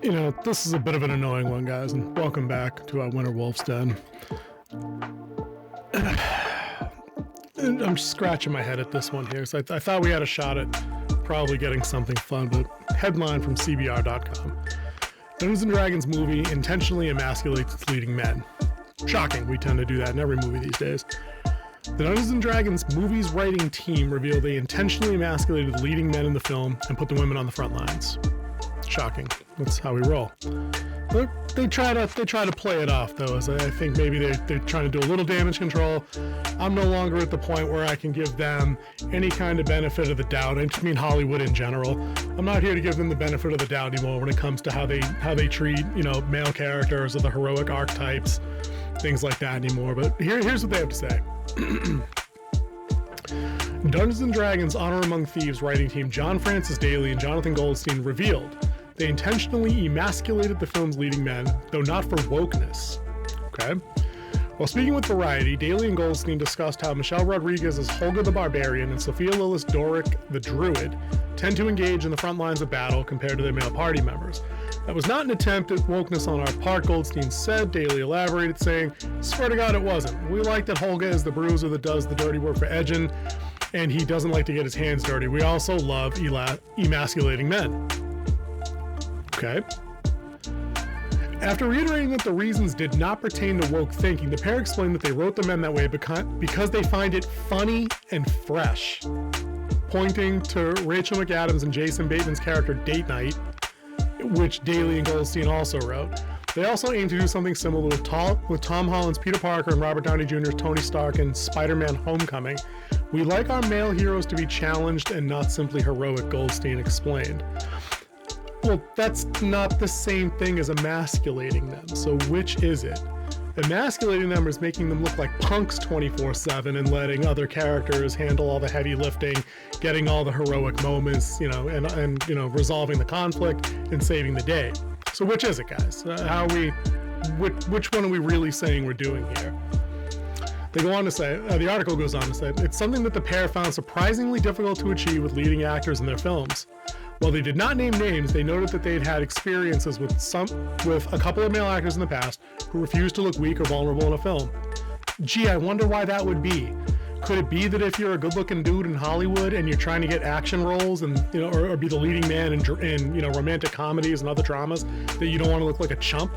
You know, this is a bit of an annoying one, guys, and welcome back to our Winter Wolf's Den. I'm scratching my head at this one here, so I thought we had a shot at probably getting something fun, but headline from CBR.com. Dungeons & Dragons movie intentionally emasculates its leading men. Shocking, we tend to do that in every movie these days. The Dungeons & Dragons movie's writing team revealed they intentionally emasculated the leading men in the film and put the women on the front lines. Shocking. That's how we roll. But they try to play it off, though, as I think maybe they're trying to do a little damage control. I'm no longer at the point where I can give them any kind of benefit of the doubt. I just mean Hollywood in general. I'm not here to give them the benefit of the doubt anymore when it comes to how they treat, you know, male characters or the heroic archetypes, things like that anymore. But here's what they have to say. Dungeons & Dragons Honor Among Thieves writing team John Francis Daly and Jonathan Goldstein revealed they intentionally emasculated the film's leading men, though not for wokeness. Okay? While speaking with Variety, Daly and Goldstein discussed how Michelle Rodriguez as Holga the Barbarian and Sophia Lillis Doric the Druid tend to engage in the front lines of battle compared to their male party members. That was not an attempt at wokeness on our part, Goldstein said. Daly elaborated, saying, "Swear to God it wasn't. We like that Holga is the bruiser that does the dirty work for Edgin, and he doesn't like to get his hands dirty. We also love emasculating men." Okay. After reiterating that the reasons did not pertain to woke thinking, the pair explained that they wrote the men that way because they find it funny and fresh, pointing to Rachel McAdams and Jason Bateman's character Date Night, which Daly and Goldstein also wrote. They also aim to do something similar with Tom Holland's Peter Parker and Robert Downey Jr.'s Tony Stark in Spider-Man Homecoming. We like our male heroes to be challenged and not simply heroic, Goldstein explained. Well, that's not the same thing as emasculating them, so which is it? Emasculating them is making them look like punks 24/7 and letting other characters handle all the heavy lifting, getting all the heroic moments, and resolving the conflict and saving the day. So which is it, guys? Which one are we really saying we're doing here? They go on to say, the article goes on to say, it's something that the pair found surprisingly difficult to achieve with leading actors in their films. While they did not name names, they noted that they had had experiences with a couple of male actors in the past who refused to look weak or vulnerable in a film. Gee, I wonder why that would be. Could it be that if you're a good-looking dude in Hollywood and you're trying to get action roles and or be the leading man in romantic comedies and other dramas, that you don't want to look like a chump?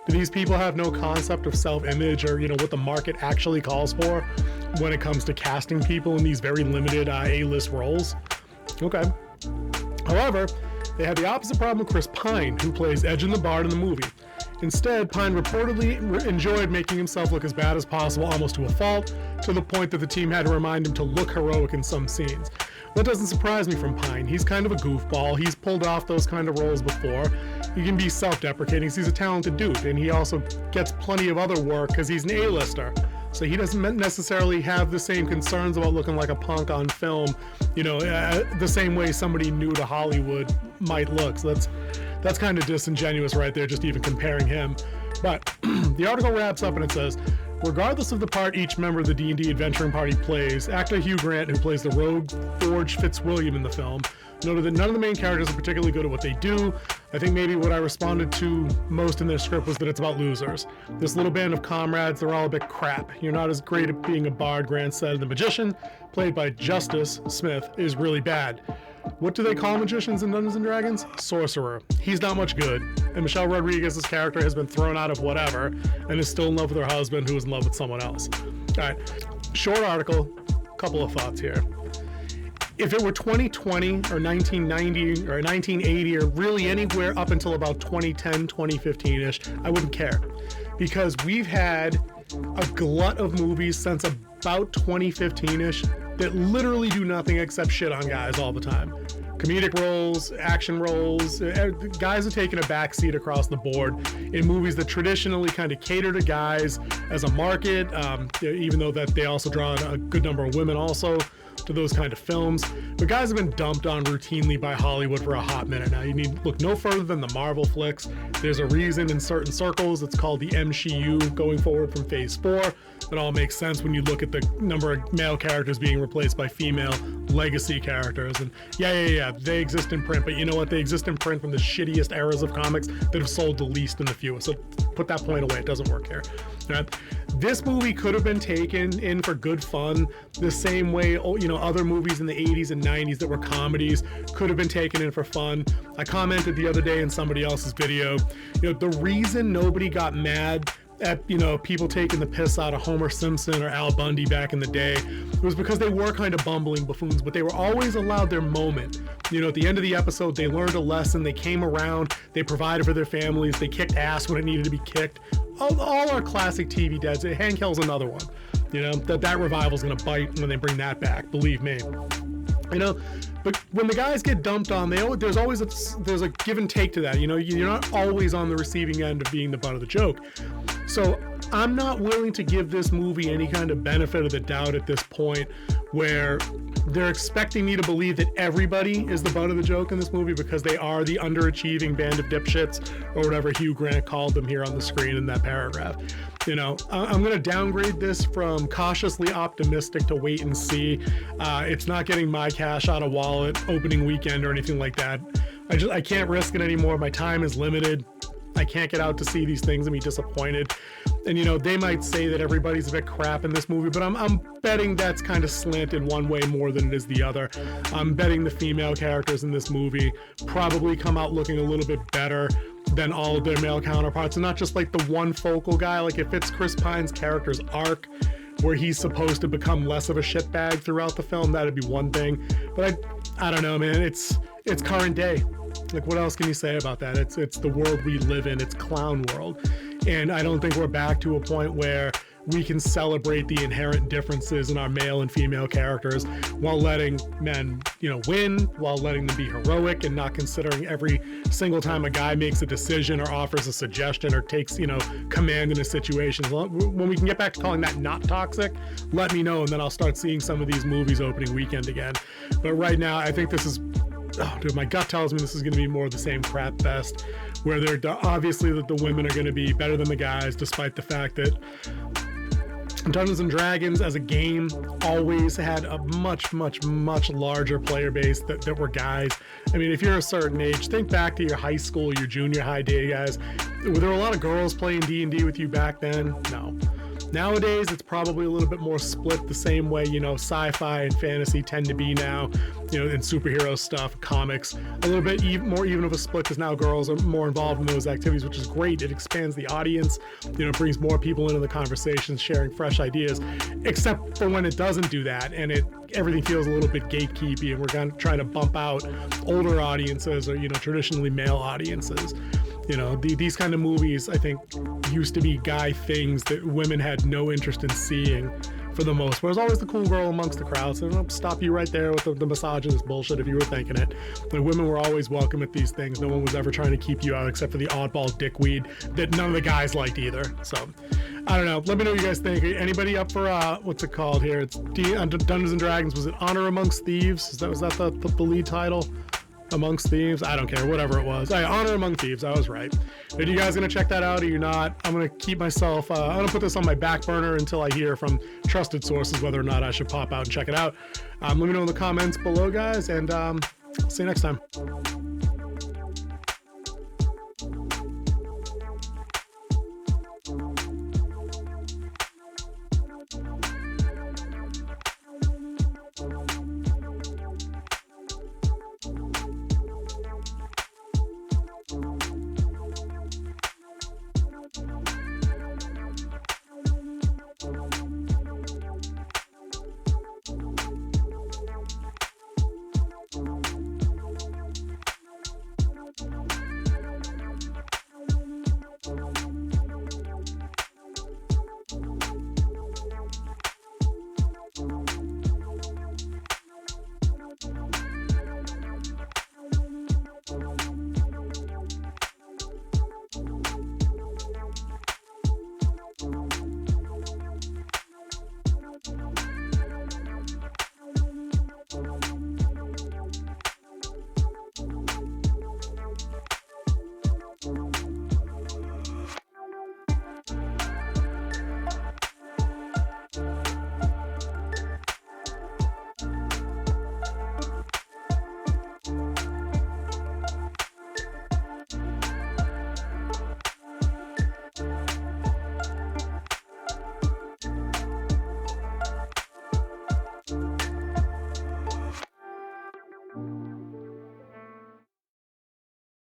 Do these people have no concept of self-image or what the market actually calls for when it comes to casting people in these very limited A-list roles? Okay. However, they had the opposite problem with Chris Pine, who plays Edgin the Bard in the movie. Instead, Pine reportedly enjoyed making himself look as bad as possible, almost to a fault, to the point that the team had to remind him to look heroic in some scenes. That doesn't surprise me from Pine. He's kind of a goofball. He's pulled off those kind of roles before. He can be self-deprecating. He's a talented dude, and he also gets plenty of other work because he's an A-lister. So he doesn't necessarily have the same concerns about looking like a punk on film, the same way somebody new to Hollywood might look. So that's kind of disingenuous right there, just even comparing him. But the article wraps up and it says, regardless of the part each member of the D&D adventuring party plays, actor Hugh Grant, who plays the rogue Forge Fitzwilliam in the film, noted that none of the main characters are particularly good at what they do. I think maybe what I responded to most in their script was that it's about losers. This little band of comrades, they're all a bit crap. You're not as great at being a bard, Grant said. The magician, played by Justice Smith, is really bad. What do they call magicians in Dungeons & Dragons? Sorcerer. He's not much good. And Michelle Rodriguez's character has been thrown out of whatever and is still in love with her husband who is in love with someone else. All right, short article, couple of thoughts here. If it were 2020 or 1990 or 1980 or really anywhere up until about 2010, 2015-ish, I wouldn't care. Because we've had a glut of movies since about 2015-ish that literally do nothing except shit on guys all the time. Comedic roles, action roles, guys are taking a backseat across the board in movies that traditionally kind of cater to guys as a market, even though that they also draw a good number of women also to those kind of films. But guys have been dumped on routinely by Hollywood for a hot minute now. You need look no further than the Marvel flicks. There's a reason in certain circles it's called the MCU going forward from Phase 4. It all makes sense when you look at the number of male characters being replaced by female legacy characters. And yeah, they exist in print, but you know what? They exist in print from the shittiest eras of comics that have sold the least and the fewest. So put that point away. It doesn't work here. Right? This movie could have been taken in for good fun, the same way, you know, other movies in the 80s and 90s that were comedies could have been taken in for fun. I commented the other day in somebody else's video, you know, the reason nobody got mad at, you know, people taking the piss out of Homer Simpson or Al Bundy back in the day, it was because they were kind of bumbling buffoons, but they were always allowed their moment. You know, at the end of the episode, they learned a lesson, they came around, they provided for their families, they kicked ass when it needed to be kicked. All our classic TV dads. Hank Hill's another one. You know, that revival's gonna bite when they bring that back, believe me. You know, but when the guys get dumped on, there's always a give and take to that. You know, you're not always on the receiving end of being the butt of the joke. So I'm not willing to give this movie any kind of benefit of the doubt at this point, where they're expecting me to believe that everybody is the butt of the joke in this movie because they are the underachieving band of dipshits, or whatever Hugh Grant called them here on the screen in that paragraph. You know, I'm going to downgrade this from cautiously optimistic to wait and see. It's not getting my cash out of wallet opening weekend or anything like that. I can't risk it anymore. My time is limited. I can't get out to see these things and be disappointed. And, you know, they might say that everybody's a bit crap in this movie, but I'm betting that's kind of slanted one way more than it is the other. I'm betting the female characters in this movie probably come out looking a little bit better than all of their male counterparts, and not just like the one focal guy. Like, if it's Chris Pine's character's arc where he's supposed to become less of a shitbag throughout the film, that'd be one thing. But I don't know, man. It's current day. Like, what else can you say about that? It's the world we live in. It's clown world. And I don't think we're back to a point where we can celebrate the inherent differences in our male and female characters while letting men, you know, win, while letting them be heroic, and not considering every single time a guy makes a decision or offers a suggestion or takes, you know, command in a situation. When we can get back to calling that not toxic, let me know, and then I'll start seeing some of these movies opening weekend again. But right now, I think this is, oh, dude, my gut tells me this is going to be more of the same crap fest, where they're obviously that the women are going to be better than the guys, despite the fact that Dungeons and Dragons as a game always had a much larger player base that were guys. I mean, if you're a certain age, think back to your high school, your junior high day, guys. Were there a lot of girls playing D&D with you back then? No. Nowadays, it's probably a little bit more split the same way, you know, sci-fi and fantasy tend to be now, you know, in superhero stuff, comics. A little bit more even of a split because now girls are more involved in those activities, which is great. It expands the audience, you know, brings more people into the conversation, sharing fresh ideas, except for when it doesn't do that and everything feels a little bit gatekeepy, and we're kind of trying to bump out older audiences or, you know, traditionally male audiences. You know, these kind of movies, I think, used to be guy things that women had no interest in seeing for the most. Whereas always the cool girl amongst the crowd. So I'll stop you right there with the misogynist bullshit if you were thinking it. The women were always welcome at these things. No one was ever trying to keep you out except for the oddball dickweed that none of the guys liked either. So I don't know. Let me know what you guys think. Anybody up for what's it called here? It's Dungeons and Dragons. Was it Honor Amongst Thieves? Was that the lead title? Amongst Thieves? I don't care, whatever it was. Honor Among Thieves, I was right. Are you guys gonna check that out or you're not? I'm gonna keep myself, I'm gonna put this on my back burner until I hear from trusted sources whether or not I should pop out and check it out. Let me know in the comments below, guys, and see you next time.